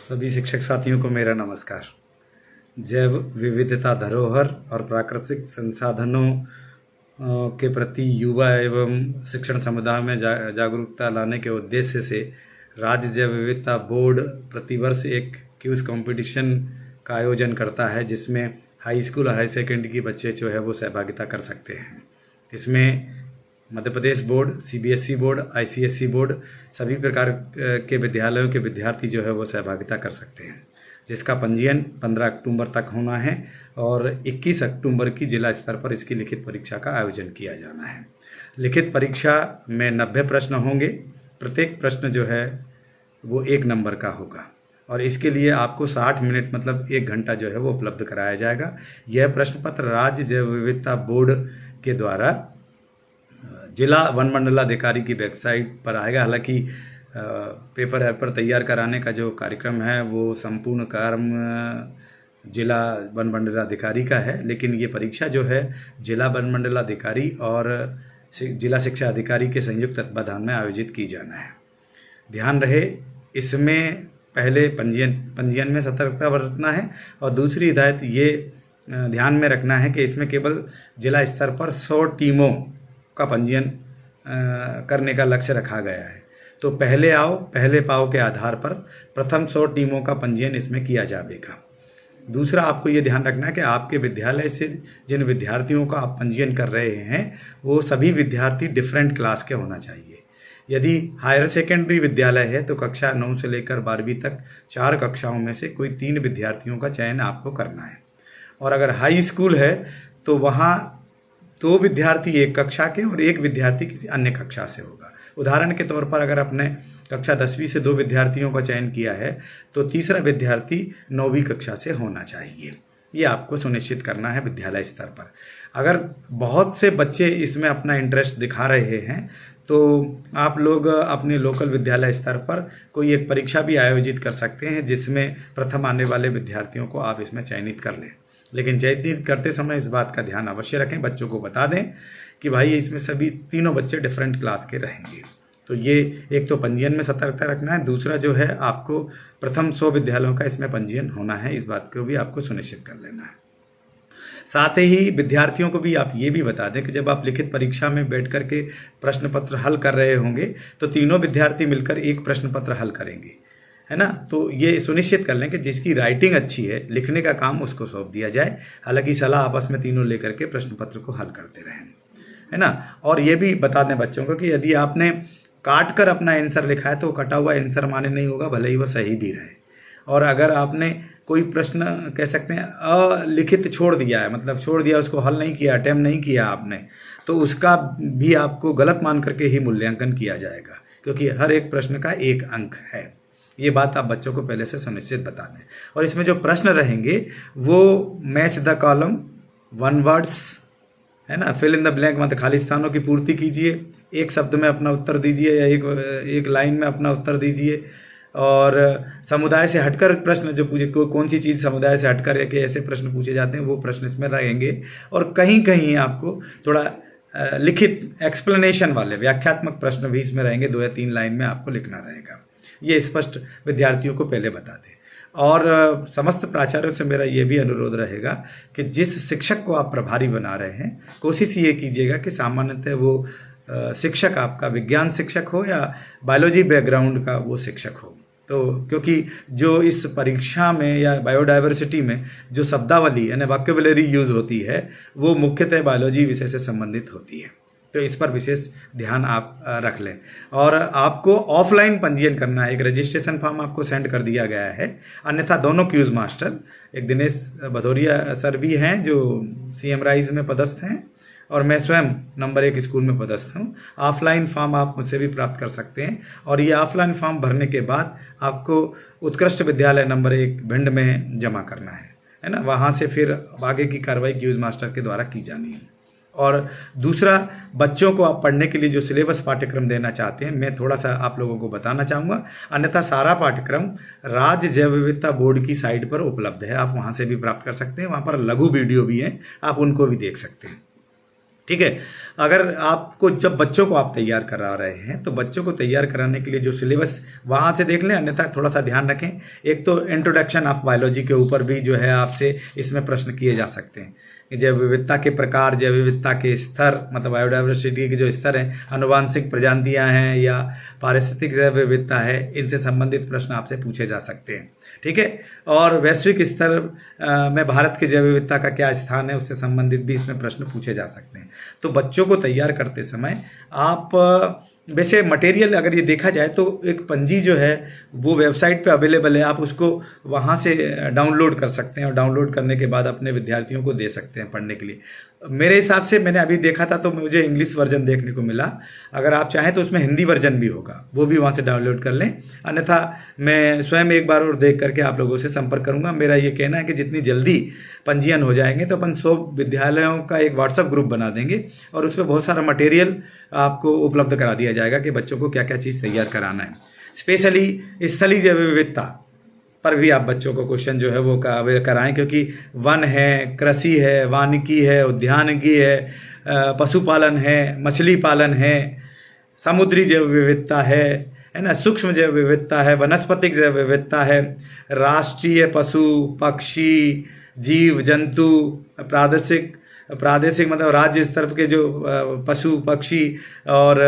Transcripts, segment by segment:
सभी शिक्षक साथियों को मेरा नमस्कार। जैव विविधता धरोहर और प्राकृतिक संसाधनों के प्रति युवा एवं शिक्षण समुदाय में जागरूकता लाने के उद्देश्य से राज्य जैव विविधता बोर्ड प्रतिवर्ष एक क्विज कंपटीशन का आयोजन करता है, जिसमें हाई स्कूल और हाई सेकेंडरी के बच्चे जो है वो सहभागिता कर सकते हैं। इसमें Madhya Pradesh board, CBSE board, ICSE board, सभी प्रकार के विद्यालयों के विद्यार्थी जो है वो सहभागिता कर सकते हैं, जिसका पंजीयन 15 अक्टूबर तक होना है और 21 अक्टूबर की जिला स्तर पर इसकी लिखित परीक्षा का आयोजन किया जाना है। लिखित परीक्षा में 90 प्रश्न होंगे। प्रत्येक प्रश्न जो है वो 1 नंबर का होगा और इसके लिए आपको 60 मिनट मतलब 1 घंटा जो है वो उपलब्ध कराया जाएगा। यह प्रश्न पत्र राज्य जैव विविधता बोर्ड के द्वारा जिला वन मंडलाधिकारी की वेबसाइट पर आएगा। हालांकि पेपर ऐप पर तैयार कराने का जो कार्यक्रम है वो संपूर्ण कार्य जिला वन मंडलाधिकारी का है, लेकिन ये परीक्षा जो है जिला वन मंडलाधिकारी और जिला शिक्षा अधिकारी के संयुक्त तत्वाधान में आयोजित की जाना है। ध्यान रहे, इसमें पहले पंजीयन में सतर्कता बरतना है और दूसरी हिदायत ये ध्यान में रखना है कि इसमें केवल जिला स्तर पर 100 टीमों का पंजीयन करने का लक्ष्य रखा गया है। तो पहले आओ पहले पाओ के आधार पर प्रथम 100 टीमों का पंजीयन इसमें किया जाएगा। दूसरा, आपको ये ध्यान रखना है कि आपके विद्यालय से जिन विद्यार्थियों का आप पंजीयन कर रहे हैं वो सभी विद्यार्थी डिफरेंट क्लास के होना चाहिए। यदि हायर सेकेंडरी विद्यालय है तो कक्षा 9 से लेकर 12वीं तक 4 कक्षाओं में से कोई 3 विद्यार्थियों का चयन आपको करना है। और अगर हाई स्कूल है तो वहाँ 2 विद्यार्थी एक कक्षा के और 1 विद्यार्थी किसी अन्य कक्षा से होगा। उदाहरण के तौर पर अगर आपने कक्षा 10वीं से 2 विद्यार्थियों का चयन किया है तो तीसरा विद्यार्थी 9वीं कक्षा से होना चाहिए। ये आपको सुनिश्चित करना है विद्यालय स्तर पर। अगर बहुत से बच्चे इसमें अपना इंटरेस्ट दिखा रहे हैं तो आप लोग अपने लोकल विद्यालय स्तर पर कोई एक परीक्षा भी आयोजित कर सकते हैं, जिसमें प्रथम आने वाले विद्यार्थियों को आप इसमें चयनित कर लें। लेकिन चयनित करते समय इस बात का ध्यान अवश्य रखें, बच्चों को बता दें कि भाई इसमें सभी तीनों बच्चे डिफरेंट क्लास के रहेंगे। तो ये एक तो पंजीयन में सतर्कता रखना है, दूसरा जो है आपको प्रथम 100 विद्यालयों का इसमें पंजीयन होना है, इस बात को भी आपको सुनिश्चित कर लेना है। साथ ही विद्यार्थियों को भी आप ये भी बता दें कि जब आप लिखित परीक्षा में बैठ कर के प्रश्न पत्र हल कर रहे होंगे तो तीनों विद्यार्थी मिलकर एक प्रश्न पत्र हल करेंगे, है ना। तो ये सुनिश्चित कर लें कि जिसकी राइटिंग अच्छी है, लिखने का काम उसको सौंप दिया जाए। हालांकि सलाह आपस में तीनों लेकर के प्रश्न पत्र को हल करते रहें, है ना। और ये भी बता दें बच्चों को कि यदि आपने काट कर अपना आंसर लिखा है तो कटा हुआ आंसर माने नहीं होगा, भले ही वो सही भी रहे। और अगर आपने कोई प्रश्न कह सकते हैं अलिखित छोड़ दिया है, मतलब छोड़ दिया, उसको हल नहीं किया, अटेम्प्ट नहीं किया आपने, तो उसका भी आपको गलत मान करके ही मूल्यांकन किया जाएगा, क्योंकि हर एक प्रश्न का 1 अंक है। ये बात आप बच्चों को पहले से सुनिश्चित बता दें। और इसमें जो प्रश्न रहेंगे वो मैच द कॉलम, 1 वर्ड्स, है ना, फिल इन द ब्लैंक, मतलब खाली स्थानों की पूर्ति कीजिए, एक शब्द में अपना उत्तर दीजिए या एक लाइन में अपना उत्तर दीजिए। और समुदाय से हटकर प्रश्न जो पूछे, कौन सी चीज़ समुदाय से हटकर है कि ऐसे प्रश्न पूछे जाते हैं, वो प्रश्न इसमें रहेंगे। और कहीं कहीं आपको थोड़ा लिखित एक्सप्लेनेशन वाले व्याख्यात्मक प्रश्न भी इसमें रहेंगे, 2 या 3 लाइन में आपको लिखना रहेगा। ये स्पष्ट विद्यार्थियों को पहले बता दें। और समस्त प्राचार्यों से मेरा ये भी अनुरोध रहेगा कि जिस शिक्षक को आप प्रभारी बना रहे हैं, कोशिश ये कीजिएगा कि सामान्यतः वो शिक्षक आपका विज्ञान शिक्षक हो या बायोलॉजी बैकग्राउंड का वो शिक्षक हो। तो क्योंकि जो इस परीक्षा में या बायोडाइवर्सिटी में जो शब्दावली यानी वोकैबुलरी यूज़ होती है वो मुख्यतः बायोलॉजी विषय से संबंधित होती है, तो इस पर विशेष ध्यान आप रख लें। और आपको ऑफलाइन पंजीयन करना है। एक रजिस्ट्रेशन फॉर्म आपको सेंड कर दिया गया है, अन्यथा दोनों क्यूज मास्टर, एक दिनेश भदौरिया सर भी हैं जो CM राइज में पदस्थ हैं और मैं स्वयं नंबर 1 स्कूल में पदस्थ हूँ। ऑफलाइन फॉर्म आप मुझसे भी प्राप्त कर सकते हैं और ये ऑफलाइन फॉर्म भरने के बाद आपको उत्कृष्ट विद्यालय नंबर 1 भिंड में जमा करना है ना। वहाँ से फिर आगे की कार्रवाई क्यूज मास्टर के द्वारा की जानी है। और दूसरा, बच्चों को आप पढ़ने के लिए जो सिलेबस पाठ्यक्रम देना चाहते हैं, मैं थोड़ा सा आप लोगों को बताना चाहूँगा। अन्यथा सारा पाठ्यक्रम राज्य जैव विविधता बोर्ड की साइट पर उपलब्ध है, आप वहाँ से भी प्राप्त कर सकते हैं। वहाँ पर लघु वीडियो भी हैं, आप उनको भी देख सकते हैं। ठीक है। अगर आपको जब बच्चों को आप तैयार करा रहे हैं तो बच्चों को तैयार कराने के लिए जो सिलेबस वहाँ से देख लें, अन्यथा थोड़ा सा ध्यान रखें। एक तो इंट्रोडक्शन ऑफ बायोलॉजी के ऊपर भी जो है आपसे इसमें प्रश्न किए जा सकते हैं। जैव विविधता के प्रकार, जैव विविधता के स्तर, मतलब बायोडाइवर्सिटी के जो स्तर हैं, अनुवांशिक प्रजातियां हैं या पारिस्थितिक जैव विविधता है, इनसे संबंधित प्रश्न आपसे पूछे जा सकते हैं। ठीक है। और वैश्विक स्तर में भारत की जैव विविधता का क्या स्थान है, उससे संबंधित भी इसमें प्रश्न पूछे जा सकते हैं। तो बच्चों को तैयार करते समय आप वैसे मटेरियल अगर ये देखा जाए तो एक पंजी जो है वो वेबसाइट पे अवेलेबल है, आप उसको वहाँ से डाउनलोड कर सकते हैं और डाउनलोड करने के बाद अपने विद्यार्थियों को दे सकते हैं पढ़ने के लिए। मेरे हिसाब से मैंने अभी देखा था तो मुझे इंग्लिश वर्जन देखने को मिला। अगर आप चाहें तो उसमें हिंदी वर्जन भी होगा, वो भी वहाँ से डाउनलोड कर लें। अन्यथा मैं स्वयं एक बार और देख करके आप लोगों से संपर्क करूँगा। मेरा ये कहना है कि जितनी जल्दी पंजीयन हो जाएंगे तो अपन 100 विद्यालयों का एक व्हाट्सएप ग्रुप बना देंगे और उसमें बहुत सारा मटेरियल आपको उपलब्ध करा दिया जाएगा कि बच्चों को क्या क्या चीज़ तैयार कराना है। स्पेशली स्थलीय जैव विविधता पर भी आप बच्चों को क्वेश्चन जो है वो कराएं, क्योंकि वन है, कृषि है, वानिकी है, उद्यानिकी है, पशुपालन है, मछली पालन है, समुद्री जैव विविधता है ना, सूक्ष्म जैव विविधता है, वनस्पतिक जैव विविधता है, राष्ट्रीय पशु पक्षी जीव जंतु, प्रादेशिक मतलब राज्य स्तर के जो पशु पक्षी और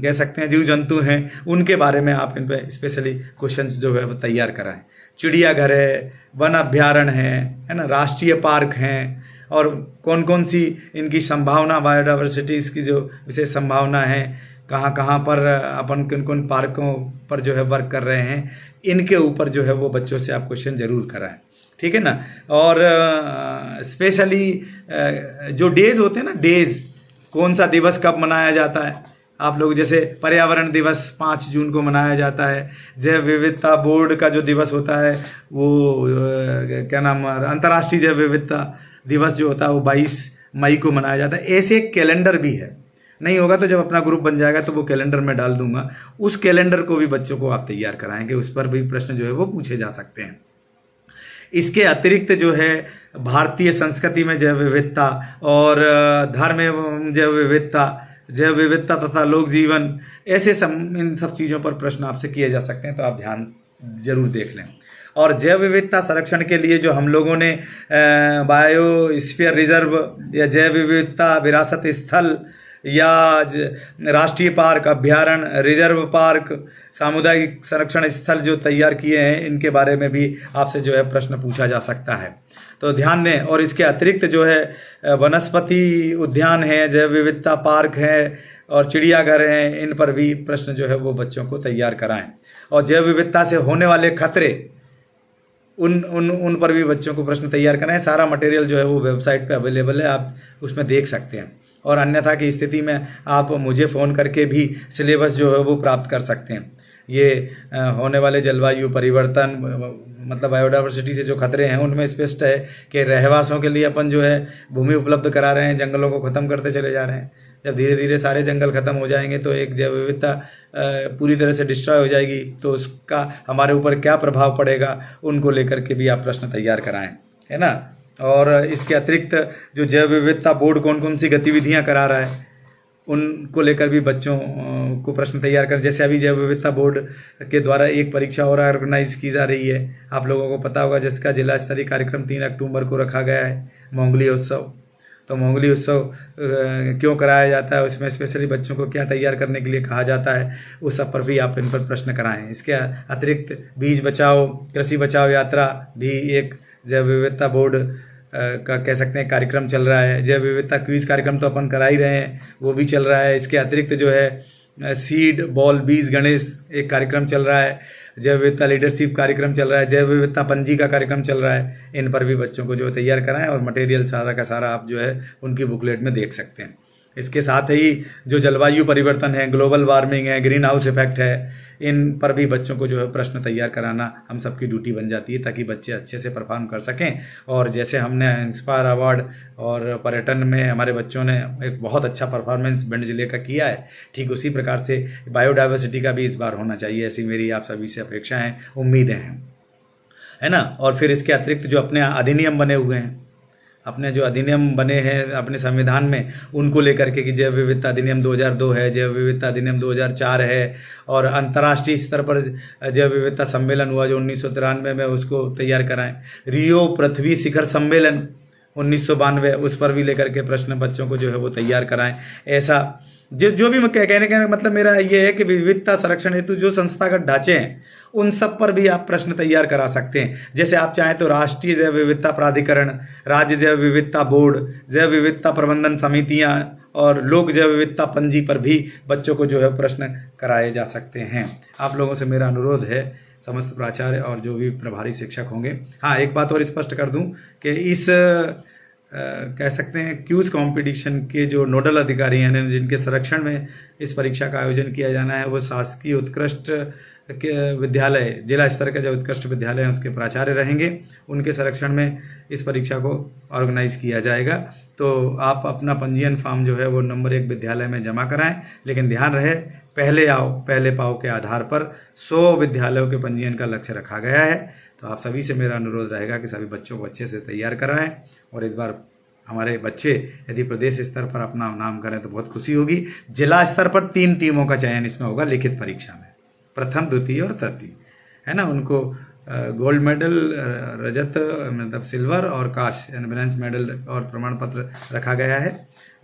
कह सकते हैं जीव जंतु हैं, उनके बारे में आप इन पे स्पेशली क्वेश्चंस जो है वो तैयार कराएं। चिड़ियाघर है, वन अभ्यारण्य है ना, राष्ट्रीय पार्क हैं, और कौन कौन सी इनकी संभावना, बायोडाइवर्सिटीज़ की जो विशेष संभावना है, कहाँ कहाँ पर अपन किन किन पार्कों पर जो है वर्क कर रहे हैं, इनके ऊपर जो है वो बच्चों से आप क्वेश्चन ज़रूर कराएं। ठीक है ना। और स्पेशली जो डेज होते हैं ना, डेज कौन सा दिवस कब मनाया जाता है, आप लोग जैसे पर्यावरण दिवस 5 जून को मनाया जाता है, जैव विविधता बोर्ड का जो दिवस होता है वो क्या नाम, अंतर्राष्ट्रीय जैव विविधता दिवस जो होता है वो 22 मई को मनाया जाता है। ऐसे एक कैलेंडर भी है, नहीं होगा तो जब अपना ग्रुप बन जाएगा तो वो कैलेंडर में डाल दूंगा, उस कैलेंडर को भी बच्चों को आप तैयार कराएंगे, उस पर भी प्रश्न जो है वो पूछे जा सकते हैं। इसके अतिरिक्त जो है भारतीय संस्कृति में जैव विविधता और धर्म एवं जैव विविधता तथा लोक जीवन, ऐसे इन सब चीज़ों पर प्रश्न आपसे किए जा सकते हैं, तो आप ध्यान जरूर देख लें। और जैव विविधता संरक्षण के लिए जो हम लोगों ने बायोस्फीयर रिजर्व या जैव विविधता विरासत स्थल या राष्ट्रीय पार्क, अभ्यारण्य, रिजर्व पार्क, सामुदायिक संरक्षण स्थल जो तैयार किए हैं, इनके बारे में भी आपसे जो है प्रश्न पूछा जा सकता है, तो ध्यान दें। और इसके अतिरिक्त जो है वनस्पति उद्यान है, जैव विविधता पार्क है और चिड़ियाघर हैं, इन पर भी प्रश्न जो है वो बच्चों को तैयार कराएं। और जैव विविधता से होने वाले खतरे, उन पर भी बच्चों को प्रश्न तैयार कराएं। सारा मटेरियल जो है वो वेबसाइट पे अवेलेबल है, आप उसमें देख सकते हैं। और अन्यथा की स्थिति में आप मुझे फ़ोन करके भी सिलेबस जो है वो प्राप्त कर सकते हैं। ये होने वाले जलवायु परिवर्तन मतलब बायोडाइवर्सिटी से जो खतरे हैं, उनमें स्पष्ट है कि रहवासियों के लिए अपन जो है भूमि उपलब्ध करा रहे हैं, जंगलों को ख़त्म करते चले जा रहे हैं। जब धीरे धीरे सारे जंगल ख़त्म हो जाएंगे तो एक जैव विविधता पूरी तरह से डिस्ट्रॉय हो जाएगी, तो उसका हमारे ऊपर क्या प्रभाव पड़ेगा, उनको लेकर के भी आप प्रश्न तैयार कराएं, है ना। और इसके अतिरिक्त जो जैव विविधता बोर्ड कौन कौन सी गतिविधियां करा रहा है, उनको लेकर भी बच्चों को प्रश्न तैयार कर। जैसे अभी जैव विविधता बोर्ड के द्वारा एक परीक्षा और ऑर्गेनाइज की जा रही है, आप लोगों को पता होगा, जिसका जिला स्तरीय कार्यक्रम 3 अक्टूबर को रखा गया है, मोंगली उत्सव। तो मोंगली उत्सव क्यों कराया जाता है, उसमें स्पेशली बच्चों को क्या तैयार करने के लिए कहा जाता है, उस सब पर भी आप इन पर प्रश्न कराएं। इसके अतिरिक्त बीज बचाओ कृषि बचाओ यात्रा भी एक जैव विविधता बोर्ड का कह सकते हैं कार्यक्रम चल रहा है। जैव विविधता क्विज कार्यक्रम तो अपन करा ही रहे हैं, वो भी चल रहा है। इसके अतिरिक्त जो है सीड बॉल बीज गणेश एक कार्यक्रम चल रहा है, जैव विविधता लीडरशिप कार्यक्रम चल रहा है, जैव विविधता पंजी का कार्यक्रम चल रहा है। इन पर भी बच्चों को जो तैयार कराएं और मटेरियल सारा का सारा आप जो है उनकी बुकलेट में देख सकते हैं। इसके साथ ही जो जलवायु परिवर्तन है, ग्लोबल वार्मिंग है, ग्रीन हाउस इफेक्ट है, इन पर भी बच्चों को जो है प्रश्न तैयार कराना हम सबकी ड्यूटी बन जाती है, ताकि बच्चे अच्छे से परफॉर्म कर सकें। और जैसे हमने इंस्पायर अवार्ड और पर्यटन में हमारे बच्चों ने एक बहुत अच्छा परफॉर्मेंस भिंड जिले का किया है, ठीक उसी प्रकार से बायोडाइवर्सिटी का भी इस बार होना चाहिए, ऐसी मेरी आप सभी से अपेक्षाएं, उम्मीदें हैं, है ना। और फिर इसके अतिरिक्त जो अपने अधिनियम बने हुए हैं, अपने जो अधिनियम बने हैं अपने संविधान में उनको लेकर के कि जैव विविधता अधिनियम 2002 है, जैव विविधता अधिनियम 2004 है, और अंतर्राष्ट्रीय स्तर पर जैव विविधता सम्मेलन हुआ जो 1993 में, उसको तैयार कराएं। रियो पृथ्वी शिखर सम्मेलन 1992, उस पर भी लेकर के प्रश्न बच्चों को जो है वो तैयार कराएं। ऐसा जो भी मैं कहने का मतलब मेरा ये है कि विविधता संरक्षण हेतु जो संस्थागत ढांचे हैं उन सब पर भी आप प्रश्न तैयार करा सकते हैं। जैसे आप चाहें तो राष्ट्रीय जैव विविधता प्राधिकरण, राज्य जैव विविधता बोर्ड, जैव विविधता प्रबंधन समितियां और लोक जैव विविधता पंजी पर भी बच्चों को जो है प्रश्न कराए जा सकते हैं। आप लोगों से मेरा अनुरोध है, समस्त प्राचार्य और जो भी प्रभारी शिक्षक होंगे, हाँ एक बात और स्पष्ट कर दूं कि इस कह सकते हैं क्यूज कंपटीशन के जो नोडल अधिकारी हैं जिनके संरक्षण में इस परीक्षा का आयोजन किया जाना है वो शासकीय उत्कृष्ट के विद्यालय, जिला स्तर का जो उत्कृष्ट विद्यालय है उसके प्राचार्य रहेंगे। उनके संरक्षण में इस परीक्षा को ऑर्गेनाइज किया जाएगा। तो आप अपना पंजीयन फॉर्म जो है वो नंबर 1 विद्यालय में जमा कराएं, लेकिन ध्यान रहे पहले आओ पहले पाओ के आधार पर 100 विद्यालयों के पंजीयन का लक्ष्य रखा गया है। तो आप सभी से मेरा अनुरोध रहेगा कि सभी बच्चों को अच्छे से तैयार कराएं, और इस बार हमारे बच्चे यदि प्रदेश स्तर पर अपना नाम करें तो बहुत खुशी होगी। जिला स्तर पर 3 टीमों का चयन इसमें होगा लिखित परीक्षा में, प्रथम द्वितीय और तृतीय, है ना। उनको गोल्ड मेडल, रजत मतलब सिल्वर और कांस्य यानी ब्रॉन्ज मेडल और प्रमाण पत्र रखा गया है।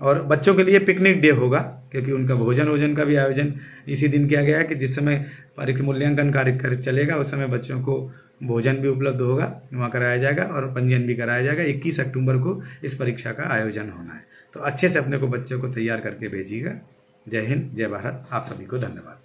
और बच्चों के लिए पिकनिक डे होगा क्योंकि उनका भोजन का भी आयोजन इसी दिन किया गया है कि जिस समय परीक्षा मूल्यांकन कार्य चलेगा उस समय बच्चों को भोजन भी उपलब्ध होगा, वहाँ कराया जाएगा और पंजीयन भी कराया जाएगा। 21 अक्टूबर को इस परीक्षा का आयोजन होना है। तो अच्छे से अपने को बच्चों को तैयार करके भेजिएगा। जय हिंद, जय भारत, आप सभी को धन्यवाद।